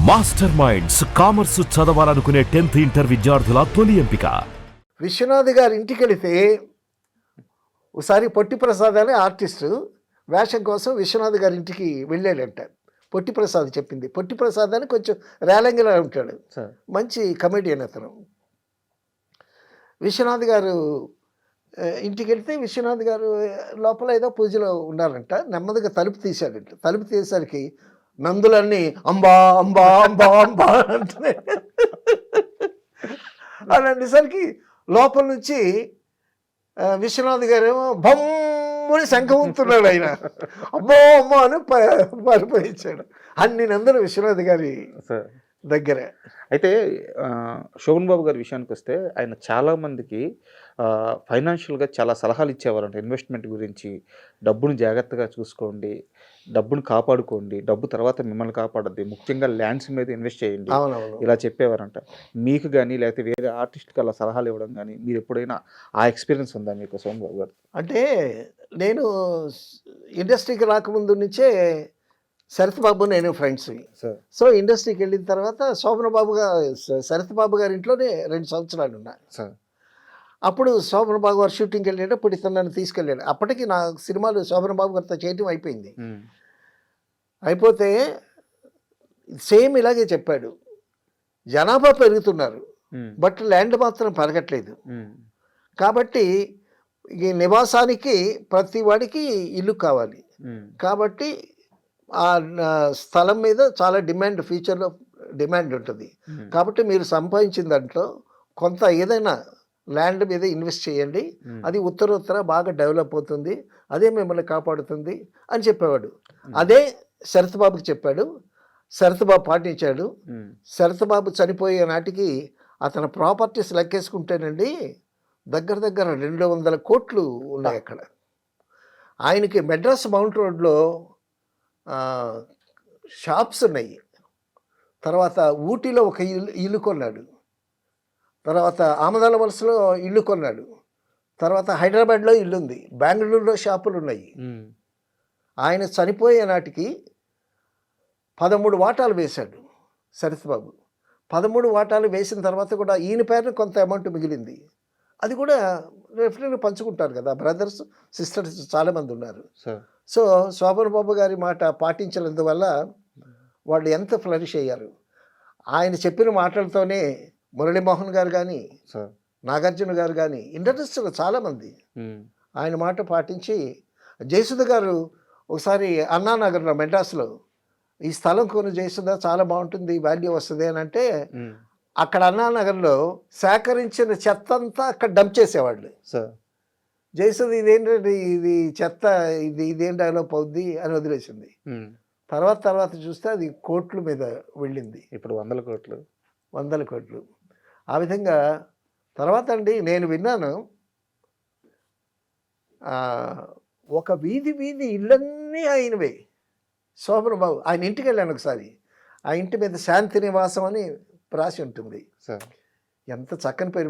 Master minds commerce చదవాలనుకునే 10th inter విద్యార్థుల తొలి ఎంపిక. విశ్వనాథ్ గారి ఇంటికి వెళితే ఒకసారి పొట్టి ప్రసాద్ అనే ఆర్టిస్టు వేషం కోసం విశ్వనాథ్ గారి ఇంటికి వెళ్ళాడంట. పొట్టి ప్రసాద్ చెప్పింది. పొట్టి ప్రసాద్ అని కొంచెం రేలంగిలా ఉంటాడు, మంచి కమెడియన్ అతను. విశ్వనాథ్ గారు ఇంటికి వెళ్తే విశ్వనాథ్ గారు లోపల ఏదో పూజలో ఉన్నారంట. నెమ్మదిగా తలుపు తీశాడంట. తలుపు తీసేసరికి నందులన్నీ అంబా అంబా అంబా అంబా అంటున్నాయి. అని అనేసరికి లోపల నుంచి విశ్వనాథ్ గారేమో బొమ్మని శంఖముతున్నాడు. ఆయన అమ్మో అమ్మో అని పరిపోయించాడు. అన్ని నందులు విశ్వనాథ్ గారి దగ్గర. అయితే శోభన్ బాబు గారి విషయానికి వస్తే ఆయన చాలామందికి ఫైనాన్షియల్గా చాలా సలహాలు ఇచ్చేవారంట. ఇన్వెస్ట్మెంట్ గురించి, డబ్బును జాగ్రత్తగా చూసుకోండి, డబ్బును కాపాడుకోండి, డబ్బు తర్వాత మిమ్మల్ని కాపాడద్ది, ముఖ్యంగా ల్యాండ్స్ మీద ఇన్వెస్ట్ చేయండి, ఇలా చెప్పేవారంట. మీకు కానీ లేకపోతే వేరే ఆర్టిస్ట్కి అలా సలహాలు ఇవ్వడం కానీ మీరు ఎప్పుడైనా ఆ ఎక్స్పీరియన్స్ ఉందా మీకు శోభన్ బాబు గారు? అంటే నేను ఇండస్ట్రీకి రాకముందు నుంచే శరత్ బాబు నేను ఫ్రెండ్స్. సో ఇండస్ట్రీకి వెళ్ళిన తర్వాత శోభన్ బాబు గారు శరత్ బాబు గారి ఇంట్లోనే 2 సంవత్సరాలు ఉన్నా. అప్పుడు శోభన్ బాబు గారు షూటింగ్కి వెళ్ళేటప్పుడు ఇతను నన్ను తీసుకెళ్ళాడు. అప్పటికి నా సినిమాలు శోభన్ బాబు గారితో చేయటం అయిపోయింది. అయిపోతే సేమ్ ఇలాగే చెప్పాడు, జనాభా పెరుగుతున్నారు బట్ ల్యాండ్ మాత్రం పెరగట్లేదు. కాబట్టి ఈ నివాసానికి ప్రతి వాడికి ఇల్లు కావాలి. కాబట్టి ఆ స్థలం మీద చాలా డిమాండ్, ఫ్యూచర్లో డిమాండ్ ఉంటుంది. కాబట్టి మీరు సంపాదించిన దాంట్లో కొంత ఏదైనా ల్యాండ్ మీద ఇన్వెస్ట్ చేయండి, అది ఉత్తరోత్తర బాగా డెవలప్ అవుతుంది, అదే మిమ్మల్ని కాపాడుతుంది అని చెప్పేవాడు. అదే శరత్ బాబుకి చెప్పాడు. శరత్ బాబు పాటించాడు. శరత్ బాబు చనిపోయే నాటికి అతని ప్రాపర్టీస్ లెక్కేసుకుంటేనండి దగ్గర దగ్గర 200 కోట్లు ఉన్నాయి అక్కడ. ఆయనకి మెడ్రాస్ మౌంట్ రోడ్లో షాప్స్ ఉన్నాయి. తర్వాత ఊటీలో ఒక ఇల్లు కొన్నాడు. తర్వాత ఆమదాల వలసలో ఇల్లు కొన్నాడు. తర్వాత హైదరాబాద్లో ఇల్లు ఉంది. బెంగళూరులో షాపులు ఉన్నాయి. ఆయన చనిపోయే నాటికి 13 వాటాలు వేశాడు శరత్ బాబు. 13 వాటాలు వేసిన తర్వాత కూడా ఈయన పేరున కొంత అమౌంట్ మిగిలింది. అది కూడా డెఫినెట్గా పంచుకుంటారు కదా, బ్రదర్స్ సిస్టర్స్ చాలామంది ఉన్నారు. సో శోభన్ బాబు గారి మాట పాటించినందువల్ల వాళ్ళు ఎంత ఫ్లరిష్ అయ్యారు. ఆయన చెప్పిన మాటలతోనే మురళీమోహన్ గారు కానీ, నాగార్జున గారు కానీ, ఇండస్ట్రీలో చాలామంది ఆయన మాట పాటించి, జయసుధ గారు ఒకసారి అన్నానగర్లో మెడ్రాస్లో ఈ స్థలం కొని జయసుధ చాలా బాగుంటుంది, వాల్యూ వస్తుంది అని అంటే అక్కడ అన్నానగర్లో సేకరించిన చెత్త అంతా అక్కడ డంప్ చేసేవాళ్ళు. జయసుధ ఇదేంటంటే ఇది చెత్త, ఇదేం డెవలప్ అవుద్ది అని వదిలేసింది. తర్వాత చూస్తే అది కోట్ల మీద వెళ్ళింది. ఇప్పుడు 100 కోట్లు. ఆ విధంగా తర్వాత అండి నేను విన్నాను, ఒక వీధి ఇళ్ళన్నీ ఆయనవే. శోభన్ బాబు ఆయన ఇంటికి వెళ్ళాను ఒకసారి. ఆ ఇంటి మీద శాంతి నివాసం అని రాసి ఉంటుంది. ఎంత చక్కని పేరు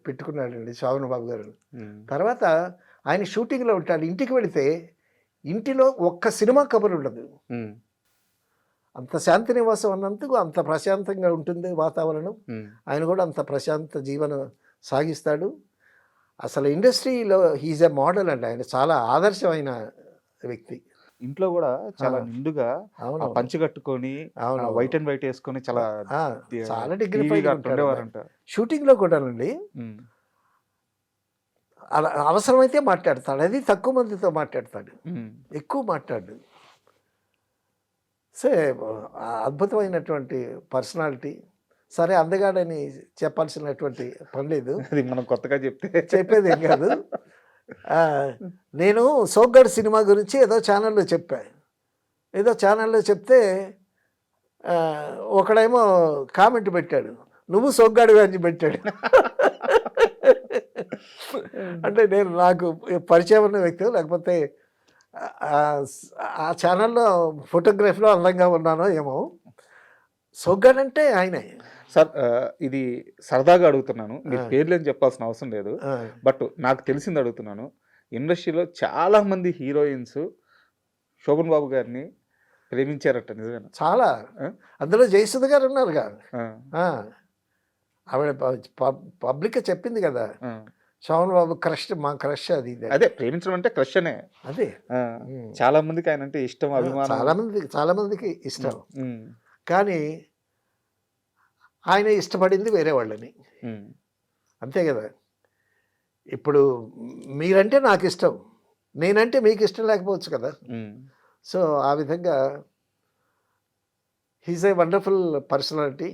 పెట్టుకున్నాడండి శోభన్ బాబు గారు. తర్వాత ఆయన షూటింగ్లో ఉంటాడు. ఇంటికి వెళితే ఇంటిలో ఒక్క సినిమా కబురు ఉండదు. అంత శాంతి నివాసం అన్నందుకు అంత ప్రశాంతంగా ఉంటుంది వాతావరణం. ఆయన కూడా అంత ప్రశాంత జీవనం సాగిస్తాడు. అసలు ఇండస్ట్రీలో హీజ్ ఎ మోడల్ అండి. ఆయన చాలా ఆదర్శమైన వ్యక్తి. ఇంట్లో కూడా చాలా నిండుగా పంచి కట్టుకొని వైట్ అండ్ వైట్ వేసుకొని చాలా డిగ్నిఫైడ్ ఉండేవారంట. షూటింగ్లో కూడానండి అవసరమైతే మాట్లాడతాడు. అది తక్కువ మందితో మాట్లాడతాడు, ఎక్కువ మాట్లాడు. సో అద్భుతమైనటువంటి పర్సనాలిటీ. సరే అందగాడని చెప్పాల్సినటువంటి పని లేదు, అది మనం కొత్తగా చెప్పేది ఏం కాదు. నేను సోగ్గాడు సినిమా గురించి ఏదో ఛానల్లో చెప్తే ఒకడేమో కామెంట్ పెట్టాడు, నువ్వు సోగ్గాడు అని పెట్టాడు. అంటే నేను నాకు పరిచయం ఉన్న వ్యక్తి, లేకపోతే ఆ ఛానల్లో ఫోటోగ్రఫీలో అందంగా ఉన్నానో ఏమో. సోగ్గాడు అంటే ఆయనే. సార్ ఇది సరదాగా అడుగుతున్నాను, మీరు పేర్లేని చెప్పాల్సిన అవసరం లేదు, బట్ నాకు తెలిసింది అడుగుతున్నాను. ఇండస్ట్రీలో చాలామంది హీరోయిన్స్ శోభన్ బాబు గారిని ప్రేమించారట నిజమేనా? చాలా. ఆ? అందులో జయసుధ గారు ఉన్నారుగా. ఆ, ఆ, ఆవిడ పబ్లిక్గా చెప్పింది కదా, ఆ. శోభన్ బాబు క్రష్, మా క్రష్ అది ఇది అని. అదే ప్రేమించడం అంటే క్రష్ అనే. అదే. ఆ, ఉమ్. చాలా మందికి ఆయన అంటే ఇష్టం, అభిమానం. చాలా మందికి ఇష్టం. ఉమ్, కానీ ఆయన ఇష్టపడింది వేరే వాళ్ళని, ఉమ్, అంతే కదా. ఇప్పుడు మీరంటే నాకు ఇష్టం, నేనంటే మీకు ఇష్టం లేకపోవచ్చు కదా. ఉమ్. సో ఆ విధంగా హీజ్ ఏ వండర్ఫుల్ పర్సనాలిటీ,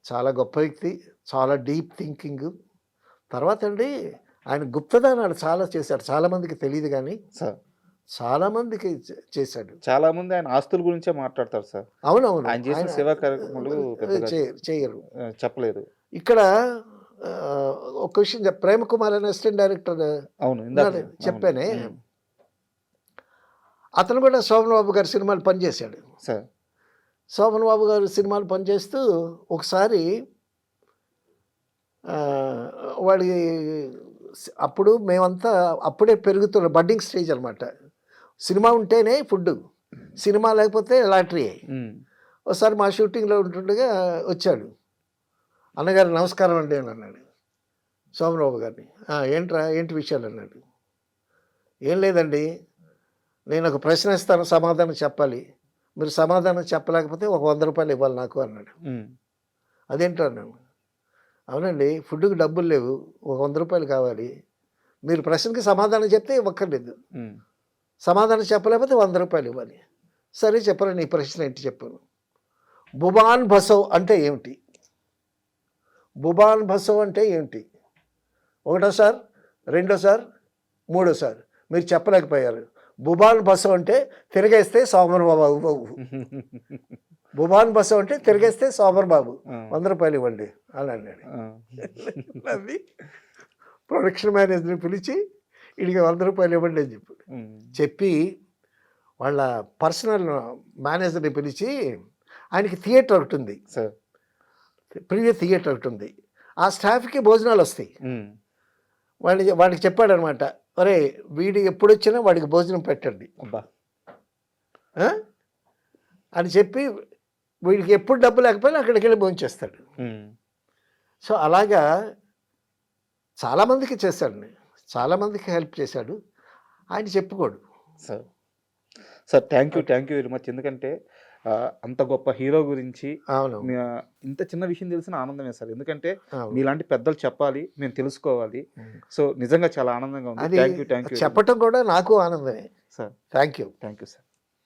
చాలా గొప్ప వ్యక్తి, చాలా డీప్ థింకింగ్. తర్వాత అండి ఆయన గుప్తదానాలు చాలా చేశాడు, చాలామందికి తెలియదు కానీ సార్ చాలామందికి చేశాడు. చాలా మంది ఆయన ఆస్తుల గురించే మాట్లాడతారు సార్. అవునవును. ఆయన చేసిన సేవా కార్యక్రమాలు పెద్దగా చేయరు. చెప్పలేదు. ఇక్కడ ఒక విషయం ప్రేమ్ కుమార్ అనే అసిస్టెంట్ డైరెక్టర్ అవును, ఇందాక చెప్పానే, ఉమ్, అతను కూడా శోభన్ బాబు గారి సినిమాలు పనిచేశాడు. సార్. శోభన్ బాబు గారు సినిమాలు పనిచేస్తూ ఒకసారి వాడి అప్పుడు మేమంతా అప్పుడే పెరుగుతున్న బడ్డింగ్ స్టేజ్ అనమాట. సినిమా ఉంటేనే ఫుడ్, సినిమా లేకపోతే లాటరీ. ఉమ్, ఒకసారి మా షూటింగ్లో ఉంటుండగా వచ్చాడు, అన్నగారు నమస్కారం అండి అని అన్నాడు శోభన్ బాబు గారిని. ఏంట్రా ఏంటి విషయాలు అన్నాడు. ఏం లేదండి, నేను ఒక ప్రశ్న ఇస్తాను, సమాధానం చెప్పాలి, మీరు సమాధానం చెప్పలేకపోతే ఒక 100 రూపాయలు ఇవ్వాలి నాకు అన్నాడు. ఉమ్, అదేంటో అన్నాను. అవునండి, ఫుడ్కి డబ్బులు లేవు, ఒక 100 రూపాయలు కావాలి, మీరు ప్రశ్నకి సమాధానం చెప్తే ఇవ్వక్కర్లేదు, ఉమ్, సమాధానం చెప్పలేకపోతే 100 రూపాయలు ఇవ్వాలి. సరే చెప్పరా నీ ప్రశ్న ఏంటి చెప్పాను. బుబాన్ బసవ్ అంటే ఏమిటి? బుబాన్ బసవ్ అంటే ఏమిటి? ఒకటోసారి, రెండోసారి, మూడోసారి మీరు చెప్పలేకపోయారు. బుబాన్ బసవ్ అంటే తిరగేస్తే శోభన్ బాబు. బుబాన్ బసవ్ అంటే తిరగేస్తే శోభన్ బాబు 100 రూపాయలు ఇవ్వండి అని అన్నాడు. అది ప్రొడక్షన్ మేనేజర్ని పిలిచి వీడికి 100 రూపాయలు ఇవ్వండి అని చెప్పి వాళ్ళ పర్సనల్ మేనేజర్ని పిలిచి, ఆయనకి థియేటర్ ఒకటి ఉంది, ప్రీవియస్ థియేటర్ ఒకటి ఉంది, ఆ స్టాఫ్కి భోజనాలు వస్తాయి. వాడికి చెప్పాడనమాట, ఒరే వీడు ఎప్పుడు వచ్చినా వాడికి భోజనం పెట్టండి అని చెప్పి, వీడికి ఎప్పుడు డబ్బు లేకపోయినా అక్కడికి వెళ్ళి భోజనం చేస్తాడు. సో అలాగా చాలామందికి చేశాడు, చాలామందికి హెల్ప్ చేశాడు, ఆయన చెప్పుకోడు. Sir sir thank you very much. ఎందుకంటే అంత గొప్ప హీరో గురించి అవును ఇంత చిన్న విషయం తెలిసిన ఆనందమే సార్. ఎందుకంటే మీలాంటి పెద్దలు చెప్పాలి, మేము తెలుసుకోవాలి. సో నిజంగా చాలా ఆనందంగా ఉంది. థ్యాంక్ యూ చెప్పటం కూడా నాకు ఆనందమే సార్. Thank you sir.